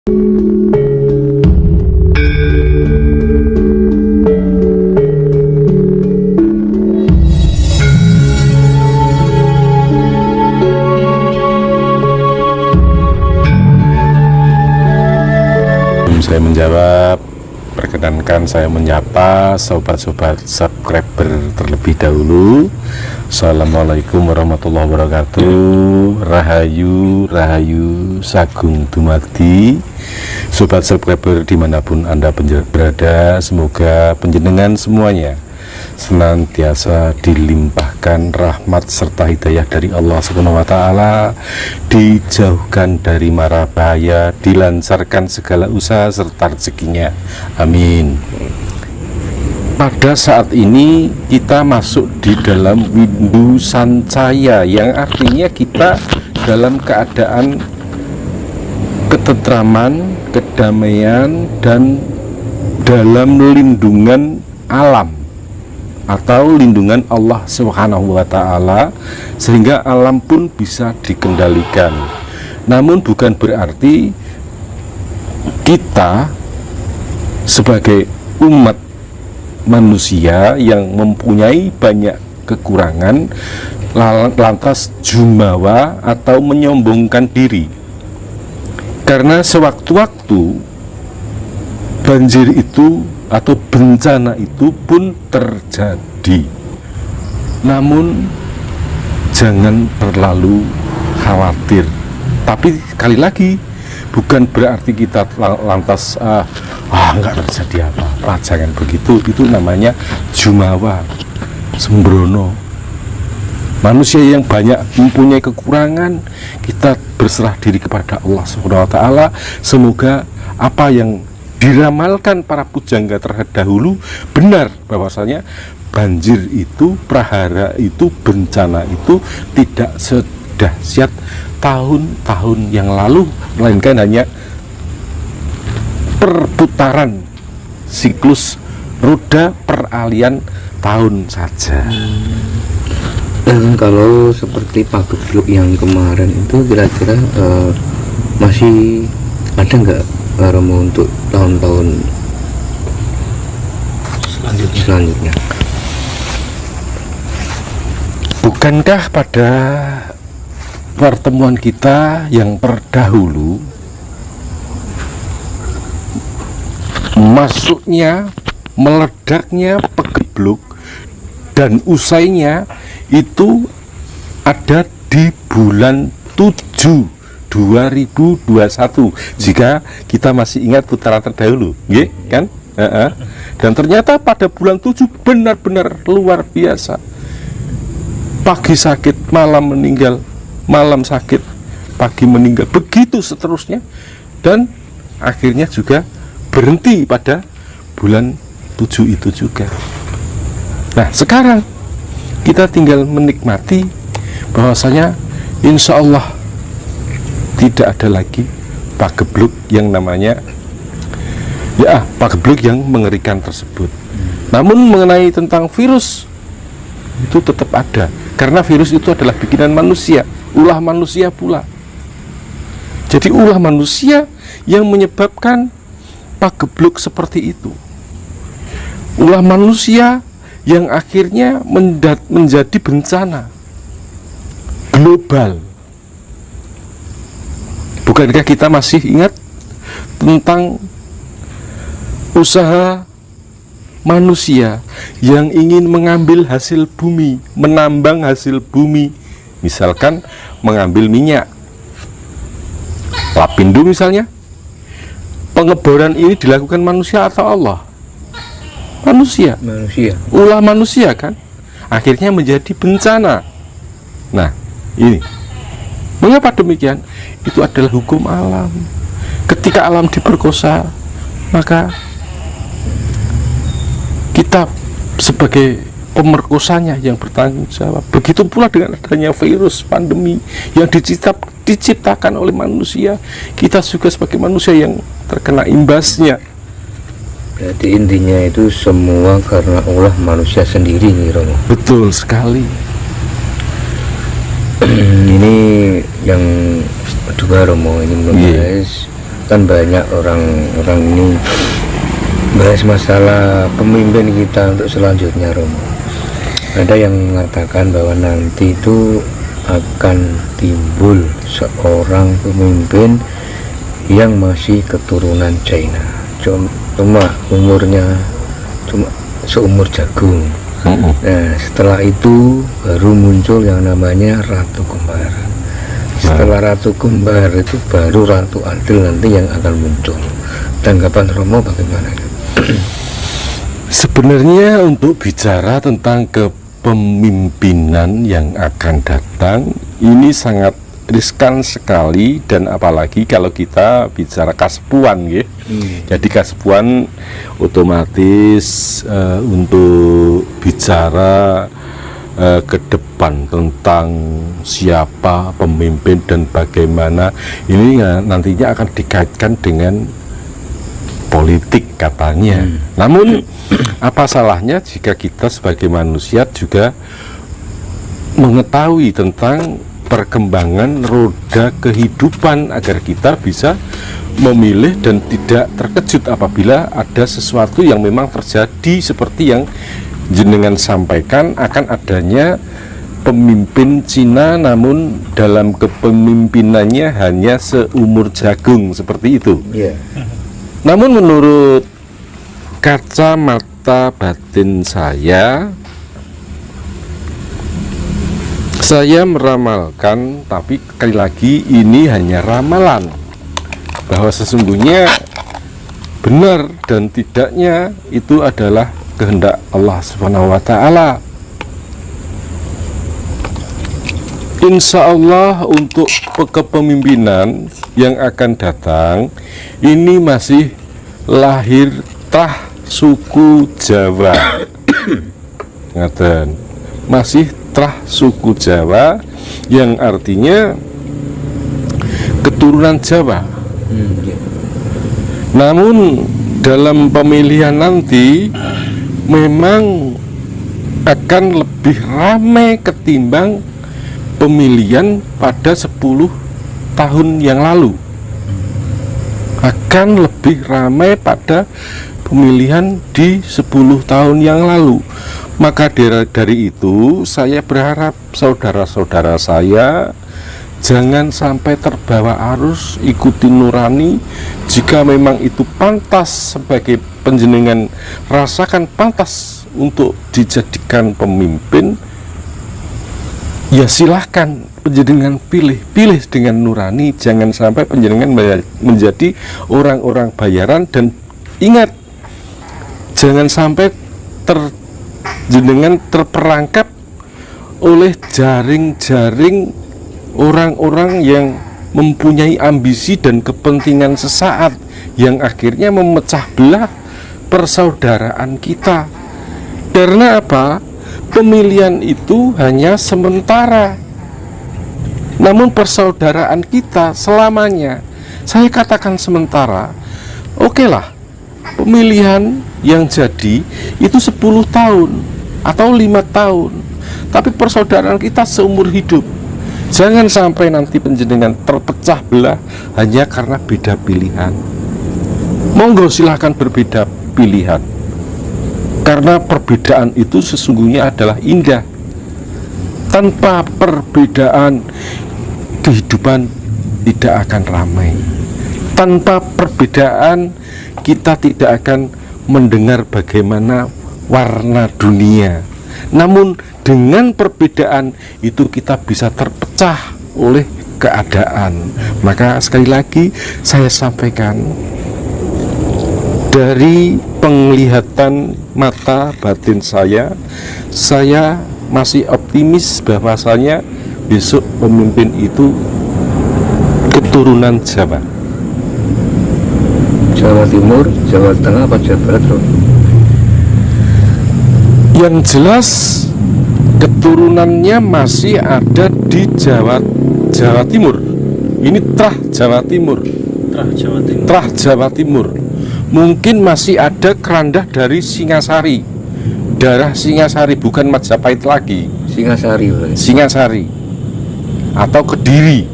Saya menjawab, perkenankan saya menyapa sobat-sobat subscriber terlebih dahulu. Assalamualaikum warahmatullahi wabarakatuh. Rahayu, Rahayu, Sagung Dumadi. Sobat subscriber dimanapun Anda berada, semoga panjenengan semuanya senantiasa dilimpahkan rahmat serta hidayah dari Allah Subhanahu wa Ta'ala, dijauhkan dari mara bahaya, dilancarkan segala usaha serta rezekinya. Amin. Pada saat ini kita masuk di dalam windu sancaya, yang artinya kita dalam keadaan ketentraman, kedamaian, dan dalam lindungan alam atau lindungan Allah Subhanahu wa Ta'ala, sehingga alam pun bisa dikendalikan. Namun bukan berarti kita sebagai umat manusia yang mempunyai banyak kekurangan lantas jumawa atau menyombongkan diri. Karena sewaktu-waktu banjir itu atau bencana itu pun terjadi. Namun jangan terlalu khawatir. Tapi sekali lagi, bukan berarti kita lantas nggak terjadi apa-apa. Jangan begitu. Itu namanya jumawa, sembrono. Manusia yang banyak mempunyai kekurangan, kita berserah diri kepada Allah Subhanahu wa Ta'ala. Semoga apa yang diramalkan para pujangga terdahulu benar, bahwasanya banjir itu, prahara itu, bencana itu tidak sedahsyat tahun-tahun yang lalu, melainkan hanya perputaran siklus roda peralihan tahun saja. Dan kalau seperti pagebluk yang kemarin itu kira-kira masih ada nggak Romo untuk tahun-tahun selanjutnya? Bukankah pada pertemuan kita yang terdahulu masuknya, meledaknya pagebluk dan usainya itu ada di bulan 7 2021, jika kita masih ingat putaran terdahulu, kan? Dan ternyata pada bulan 7 benar-benar luar biasa. Pagi sakit, malam meninggal, malam sakit, pagi meninggal, begitu seterusnya. Dan akhirnya juga berhenti pada bulan 7 itu juga. Nah, sekarang kita tinggal menikmati bahwasanya insya Allah tidak ada lagi pagebluk yang namanya pagebluk yang mengerikan tersebut. Namun mengenai tentang virus itu tetap ada, karena virus itu adalah bikinan manusia, ulah manusia pula. Jadi ulah manusia yang menyebabkan pagebluk seperti itu. Ulah manusia yang akhirnya menjadi bencana global. Bukankah kita masih ingat tentang usaha manusia yang ingin mengambil hasil bumi, menambang hasil bumi, misalkan mengambil minyak, lapindo misalnya? Pengeboran ini dilakukan manusia atau Allah? Manusia. Ulah manusia kan? Akhirnya menjadi bencana. Nah, ini mengapa demikian? Itu adalah hukum alam. Ketika alam diperkosa, maka kita sebagai pemerkosanya yang bertanggung jawab. Begitu pula dengan adanya virus pandemi yang diciptakan oleh manusia, kita juga sebagai manusia yang terkena imbasnya. Jadi intinya itu semua karena ulah manusia sendiri nih, Romo. Betul sekali. Ini yang kedua, Romo, ini membahas kan banyak orang ini bahas masalah pemimpin kita untuk selanjutnya, Romo. Ada yang mengatakan bahwa nanti itu akan timbul seorang pemimpin yang masih keturunan China, cuma umurnya cuma seumur jagung. Nah, setelah itu baru muncul yang namanya Ratu Kembar. Setelah Ratu Kembar itu baru Ratu Adil nanti yang akan muncul. Tanggapan Romo bagaimana? Sebenarnya untuk bicara tentang kepemimpinan yang akan datang ini sangat riskan sekali, dan apalagi kalau kita bicara kasepuan ya. Jadi kasepuan otomatis untuk bicara ke depan tentang siapa pemimpin dan bagaimana ini nantinya akan dikaitkan dengan politik katanya. Namun apa salahnya jika kita sebagai manusia juga mengetahui tentang perkembangan roda kehidupan agar kita bisa memilih dan tidak terkejut apabila ada sesuatu yang memang terjadi seperti yang jenengan sampaikan, akan adanya pemimpin Cina namun dalam kepemimpinannya hanya seumur jagung seperti itu. Namun menurut kacamata batin saya meramalkan, tapi sekali lagi ini hanya ramalan, bahwa sesungguhnya benar dan tidaknya itu adalah kehendak Allah Subhanahu wa Ta'ala. Insya Allah untuk kepemimpinan yang akan datang ini masih lahir tah suku Jawa. Ngaten, masih trah suku Jawa yang artinya keturunan Jawa. Namun dalam pemilihan nanti memang akan lebih ramai ketimbang pemilihan pada 10 tahun yang lalu. Akan lebih ramai pada pemilihan di 10 tahun yang lalu. Maka dari itu saya berharap saudara-saudara saya jangan sampai terbawa arus, ikuti nurani. Jika memang itu pantas sebagai panjenengan rasakan pantas untuk dijadikan pemimpin, ya silahkan panjenengan pilih dengan nurani. Jangan sampai panjenengan menjadi orang-orang bayaran, dan ingat, jangan sampai jenengan terperangkap oleh jaring-jaring orang-orang yang mempunyai ambisi dan kepentingan sesaat yang akhirnya memecah belah persaudaraan kita. Karena apa? Pemilihan itu hanya sementara, namun persaudaraan kita selamanya. Saya katakan sementara. Oke lah, pemilihan yang jadi itu 10 tahun atau 5 tahun, tapi persaudaraan kita seumur hidup. Jangan sampai nanti panjenengan terpecah belah hanya karena beda pilihan. Monggo silahkan berbeda pilihan, karena perbedaan itu sesungguhnya adalah indah. Tanpa perbedaan kehidupan tidak akan ramai. Tanpa perbedaan kita tidak akan mendengar bagaimana warna dunia. Namun dengan perbedaan itu kita bisa terpecah oleh keadaan. Maka sekali lagi saya sampaikan, dari penglihatan mata batin saya masih optimis bahwasanya besok pemimpin itu keturunan Jawa. Jawa Timur, Jawa Tengah, apa Jawa Barat, Bro? Yang jelas keturunannya masih ada di Jawa Timur. Ini trah Jawa Timur. Trah Jawa Timur. Mungkin masih ada kerandah dari Singasari. Darah Singasari, bukan Majapahit lagi. Singasari, Bro. Singasari atau Kediri.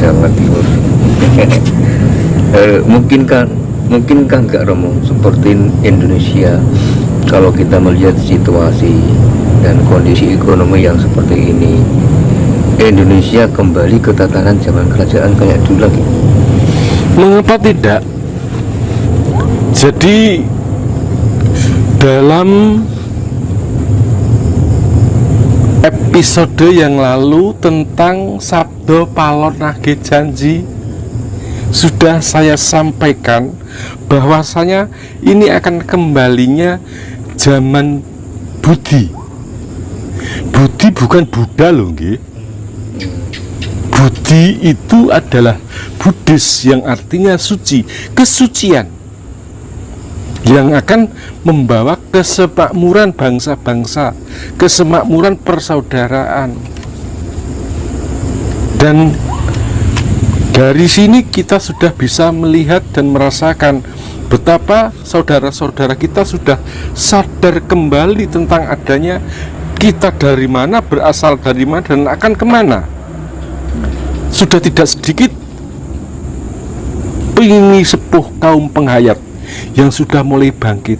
Jawa Timur. Mungkinkah enggak Romo seperti Indonesia kalau kita melihat situasi dan kondisi ekonomi yang seperti ini, Indonesia kembali ke tatanan zaman kerajaan kayak dulu lagi? Mengapa tidak? Jadi dalam episode yang lalu tentang Sabdo Palon Nage Janji sudah saya sampaikan bahwasanya ini akan kembalinya zaman Budi. Budi bukan Buddha loh, nggih. Budi itu adalah Buddhis yang artinya suci, kesucian yang akan membawa kesemakmuran bangsa-bangsa, kesemakmuran persaudaraan. Dan dari sini kita sudah bisa melihat dan merasakan betapa saudara-saudara kita sudah sadar kembali tentang adanya kita dari mana, berasal dari mana, dan akan kemana. Sudah tidak sedikit ini sepuh kaum penghayat yang sudah mulai bangkit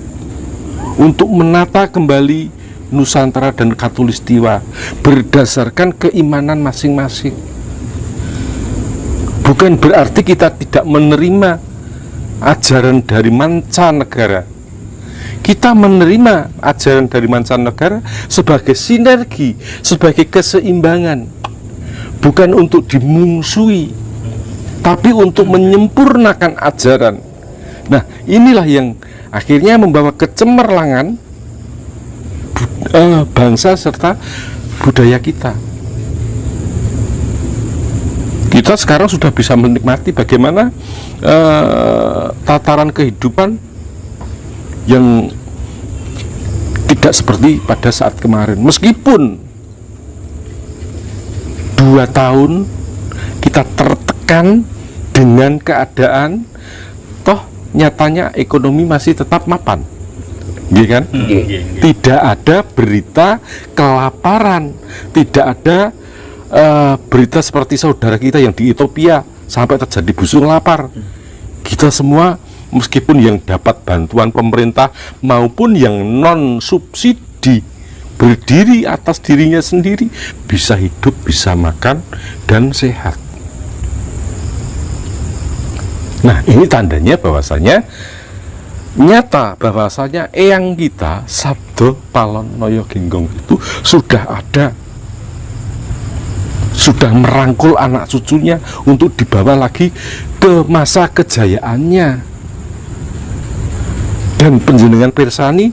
untuk menata kembali Nusantara dan Katulistiwa berdasarkan keimanan masing-masing. Bukan berarti kita tidak menerima ajaran dari mancanegara. Kita menerima ajaran dari mancanegara sebagai sinergi, sebagai keseimbangan, bukan untuk dimungsuhi, tapi untuk menyempurnakan ajaran. Nah, inilah yang akhirnya membawa kecemerlangan bangsa serta budaya kita. Kita sekarang sudah bisa menikmati bagaimana tataran kehidupan yang tidak seperti pada saat kemarin. Meskipun 2 tahun kita tertekan dengan keadaan, toh nyatanya ekonomi masih tetap mapan, gitu kan? Tidak ada berita kelaparan, tidak ada berita seperti saudara kita yang di Ethiopia sampai terjadi busung lapar. Kita semua, meskipun yang dapat bantuan pemerintah maupun yang non subsidi, berdiri atas dirinya sendiri, bisa hidup, bisa makan dan sehat. Nah, ini tandanya bahwasanya nyata bahwasanya eyang kita Sabdo Palon Noyo Genggong itu sudah ada, sudah merangkul anak cucunya untuk dibawa lagi ke masa kejayaannya. Dan panjenengan pirsani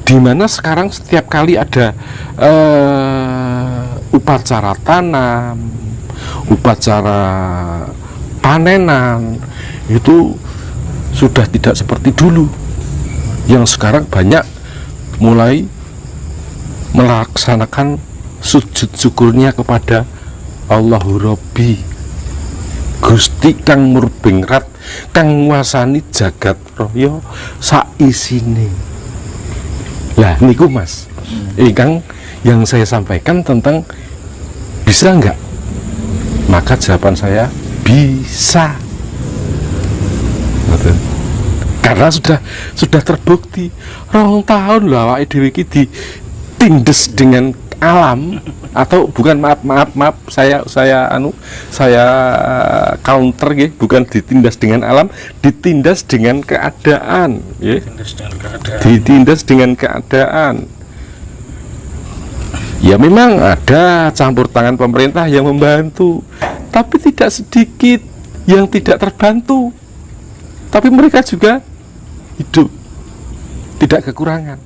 di mana sekarang setiap kali ada upacara tanam, upacara panenan, itu sudah tidak seperti dulu. Yang sekarang banyak mulai melaksanakan sujud syukurnya kepada Allahu Rabbi, Gusti kang murbingrat, kang nguasani jagat raya saisine. Lah niku Mas, ingkang yang saya sampaikan tentang bisa enggak? Maka jawaban saya bisa. Karena sudah terbukti 2 tahun lah awake dhewe iki ditindes dengan alam, atau bukan, maaf saya counter ya, bukan ditindas dengan alam, ditindas dengan keadaan ya. Ditindas dengan keadaan. Ya memang ada campur tangan pemerintah yang membantu, tapi tidak sedikit yang tidak terbantu. Tapi mereka juga hidup, tidak kekurangan.